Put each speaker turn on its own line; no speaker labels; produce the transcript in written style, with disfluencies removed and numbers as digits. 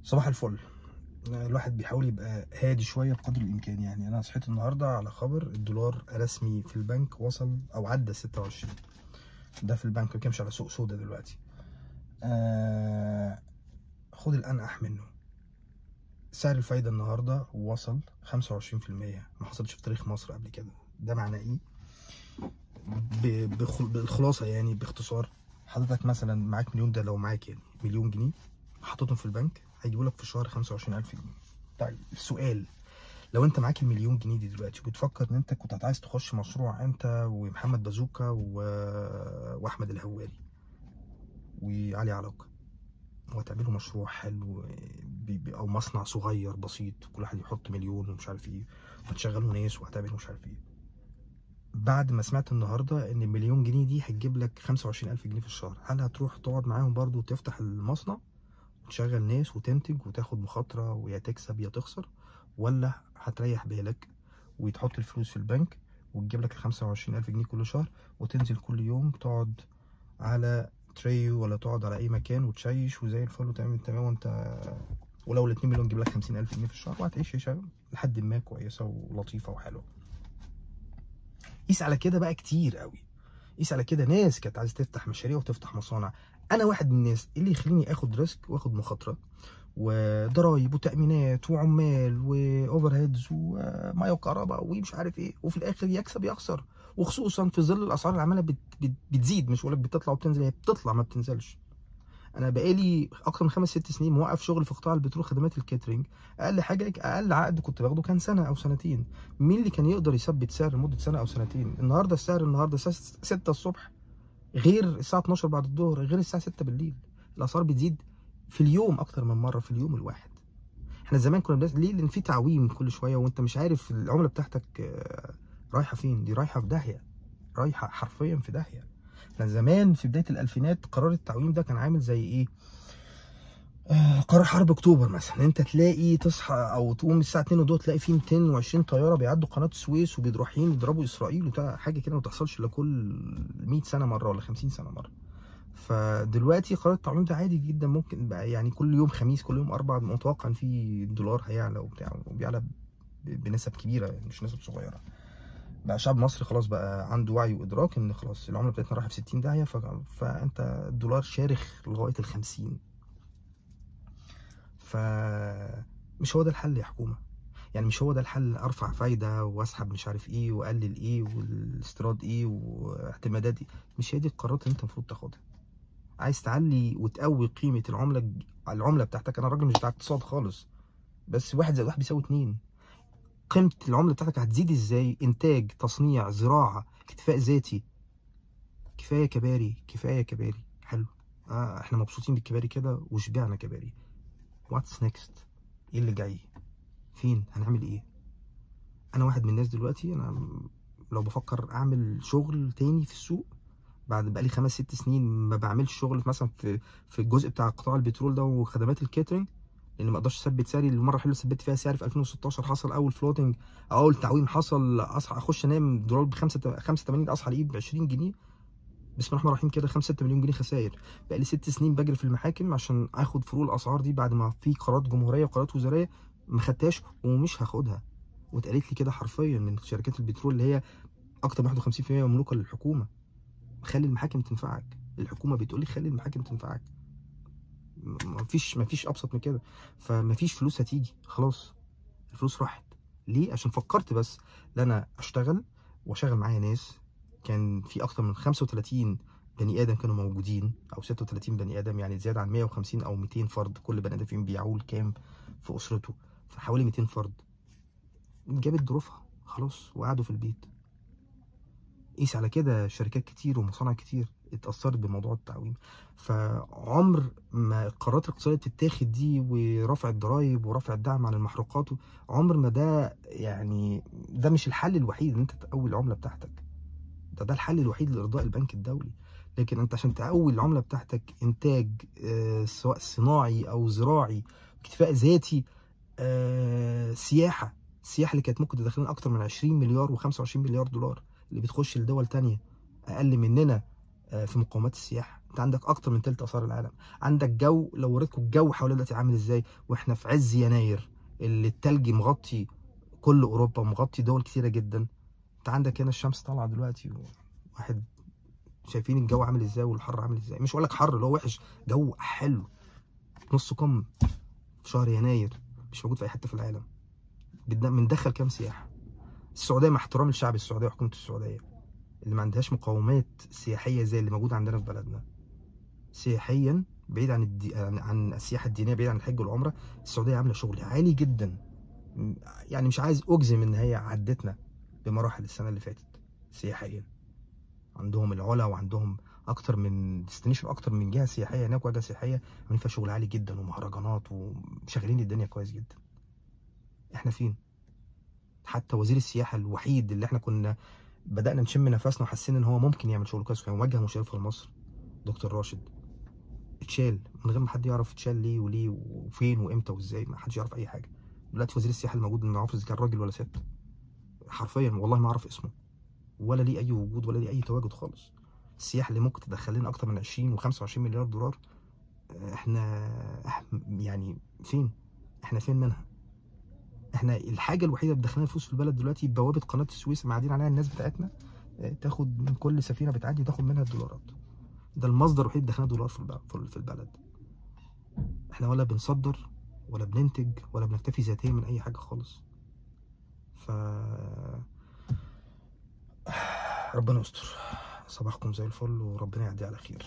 صباح الفل. الواحد بيحاول يبقى هادي شويه بقدر الامكان. يعني انا صحيت النهارده على خبر الدولار رسمي في البنك وصل او عدى 26. ده في البنك، ما كانش على سوق سودا دلوقتي. خد الانقح منه. سعر الفايده النهارده وصل 25%، ما حصلش في تاريخ مصر قبل كده. ده معناه ايه؟ بالخلاصه يعني باختصار، حضرتك مثلا معاك مليون، ده لو معاك يعني مليون جنيه حطيتهم في البنك هيجيبوا لك في الشهر 25,000 جنيه. طيب السؤال، لو انت معاك المليون جنيه دي دلوقتي وبتفكر ان انت كنت عايز تخش مشروع انت ومحمد بازوكا واحمد الهواري وعلي علاقه، وهتعملوا مشروع حلو او مصنع صغير بسيط، كل واحد يحط مليون ومش عارف ايه، وهتشغلوا ناس وهتعملوا مش عارف ايه. بعد ما سمعت النهارده ان المليون جنيه دي هتجيب لك 25,000 جنيه في الشهر، هل هتروح تقعد معاهم برضو وتفتح المصنع وتشغل ناس وتنتج وتاخد مخاطره ويا تكسب يا تخسر، ولا هتريح بالك وتحط الفلوس في البنك وتجيب لك 25,000 جنيه كل شهر وتنزل كل يوم تقعد على تريو ولا تقعد على أي مكان وتشيش وزي الفل وتعمل تمام، وأنت ولو ال2 مليون تجيب لك 50,000 جنيه في الشهر وهتعيش عيشة لحد ما كويسة ولطيفة وحلوة. قيس على كده بقى كتير قوي. قيس على كده ناس كانت عايزة تفتح مشاريع وتفتح مصانع. أنا واحد من الناس اللي يخليني آخد ريسك وآخد مخاطرة وضرايب وتأمينات وعمال واوفر هيدز وميه وكهرباء ومش عارف ايه، وفي الاخر يكسب يخسر، وخصوصا في ظل الاسعار اللي عماله بتزيد. مش بقول لك بتطلع وبتنزل، هي بتطلع ما بتنزلش. انا بقالي اكتر من 5 6 سنين موقف شغل في قطاع البترول، خدمات الكاترينج. اقل حاجه، اقل عقد كنت باخده كان سنه او سنتين. مين اللي كان يقدر يثبت سعر لمده سنه او سنتين؟ النهارده السعر النهارده الساعه 6 الصبح غير الساعه 12 بعد الظهر غير الساعه 6 بالليل. الاسعار بتزيد في اليوم اكتر من مره في اليوم الواحد. احنا زمان كنا ليه؟ لان في تعويم كل شويه وانت مش عارف العمله بتاعتك رايحه فين. دي رايحه في داهيه، رايحه حرفيا في داهيه. احنا زمان في بدايه الالفينات قرار التعويم ده كان عامل زي ايه؟ قرار حرب اكتوبر مثلا. انت تلاقي تصحى او تقوم الساعه 2 ودول تلاقي في 220 طياره بيعدوا قناه السويس وبيروحين يضربوا اسرائيل، وده حاجه كده ما تحصلش الا كل 100 سنه مره ولا 50 سنه مره. فدلوقتي قرار التعويم ده عادي جدا، ممكن بقى يعني كل يوم خميس كل يوم اربع متوقع ان في الدولار هيعلى وبتاع، وبيعلى بنسب كبيره يعني مش نسب صغيره. بقى شعب مصر خلاص بقى عنده وعي وادراك ان خلاص العمله بتاعتنا رايحه في 60 داهيه، فانت الدولار شارخ لغايه ال50. مش هو ده الحل يا حكومه. يعني مش هو ده الحل ارفع فايده واسحب مش عارف ايه واقلل ايه والاستيراد ايه واعتمادات ايه. مش هي دي القرارات اللي انت المفروض تاخدها. عايز تعلي وتقوي قيمه العمله بتاعتك. انا راجل مش بتاع اقتصاد خالص، بس 1+1 بيساوي 2. قيمه العمله بتاعتك هتزيد ازاي؟ انتاج، تصنيع، زراعه، اكتفاء ذاتي. كفايه كباري، كفايه كباري. حلو، احنا مبسوطين بالكباري كده وشبعنا كباري. واتس نيكست؟ ايه اللي جاي؟ فين هنعمل ايه؟ انا واحد من الناس دلوقتي، انا لو بفكر اعمل شغل تاني في السوق بعد بقالي 5 6 سنين ما بعملش شغل مثلا في الجزء بتاع قطاع البترول ده وخدمات الكاترينج، لان ما اقدرش اثبت سعري. المره الحلوه ثبت فيها سعري في 2016 حصل اول فلوتنج، اول تعويم حصل، اصحى اخش انام دولار ب 85 اصحى الاقيه ب 20 جنيه. بسم الله الرحمن الرحيم كده 5 6 مليون جنيه خسائر. بقالي 6 سنين بجري في المحاكم عشان اخد فروق الاسعار دي بعد ما في قرارات جمهوريه وقرارات وزاريه ما خدتهاش ومش هاخدها. واتقالت لي كده حرفيا من شركات البترول اللي هي اكتر من 51% مملوكه للحكومه. خلي المحاكم تنفعك. الحكومه بتقول لي خلي المحاكم تنفعك. مفيش ابسط من كده. فمفيش فلوس هتيجي خلاص، الفلوس راحت. ليه؟ عشان فكرت بس ان انا اشتغل واشغل معايا ناس. كان في اكتر من 35 بني ادم كانوا موجودين او 36 بني ادم، يعني زياده عن 150 او 200 فرد. كل بني ادم فيهم بيعول كام في اسرته؟ فحوالي 200 فرد جابت ظروفها خلاص وقعدوا في البيت. قيس على كده شركات كتير ومصانع كتير اتأثرت بموضوع التعويم. فعمر ما القرارات الاقتصادية بتتاخد دي ورفع الضرايب ورفع الدعم عن المحروقات، عمر ما ده يعني ده مش الحل الوحيد ان انت تقوي العملة بتاعتك. ده الحل الوحيد لإرضاء البنك الدولي. لكن انت عشان تقوي العملة بتاعتك انتاج سواء صناعي او زراعي، اكتفاء ذاتي، سياحة. السياحة اللي كانت ممكن تدخلنا أكتر من 20 مليار و25 مليار دولار اللي بتخش لدول تانية أقل مننا في مقومات السياحة. انت عندك اكتر من تلت اثار العالم، عندك جو. لو وريتكم الجو حوالينا دلوقتي عامل ازاي واحنا في عز يناير اللي التلج مغطي كل اوروبا ومغطي دول كتيره جدا. انت عندك هنا الشمس طالعه دلوقتي، واحد شايفين الجو عامل ازاي والحر عامل ازاي. مش هقول لك حر اللي هو وحش، جو حلو نص كم في شهر يناير، مش موجود في اي حته في العالم. بندخل كام سياح. السعوديه مع احترام الشعب السعوديه وحكومه السعوديه اللي ما عندهاش مقومات سياحيه زي اللي موجوده عندنا في بلدنا سياحيا، بعيد عن عن السياحه الدينيه، بعيد عن الحج والعمره. السعوديه عامله شغل عالي جدا، يعني مش عايز اجزم ان هي عدتنا بمراحل السنه اللي فاتت سياحيا. عندهم العلا وعندهم اكتر من ديستنيشن، اكتر من جهه سياحيه هناك، وجهه سياحيه عاملين فيها شغل عالي جدا ومهرجانات وشغالين الدنيا كويس جدا. احنا فين؟ حتى وزير السياحه الوحيد اللي احنا كنا بدانا نشم نفسنا وحاسين ان هو ممكن يعمل شغل كويس وكان موجه مشرفه لمصر، دكتور راشد، اتشال من غير ما حد يعرف اتشال ليه وليه وفين وامتى وازاي. ما حدش يعرف اي حاجه. دلوقتي وزير السياحه الموجود ما نعرفش اذا كان راجل ولا ست، حرفيا والله ما اعرف اسمه، ولا ليه اي وجود ولا ليه اي تواجد خالص. السياحه اللي ممكن تدخل لنا اكتر من 20 و25 مليار دولار، احنا يعني فين؟ احنا فين منها؟ احنا الحاجه الوحيده اللي بتدخلنا فلوس في البلد دلوقتي بوابه قناه السويس معدين عليها الناس بتاعتنا، تاخد من كل سفينه بتعدي تاخد منها الدولارات. ده المصدر الوحيد اللي دخلنا دولار في البلد. احنا ولا بنصدر ولا بننتج ولا بنكتفي ذاتيا من اي حاجه خالص. ف ربنا يستر. صباحكم زي الفل وربنا يعدي على خير.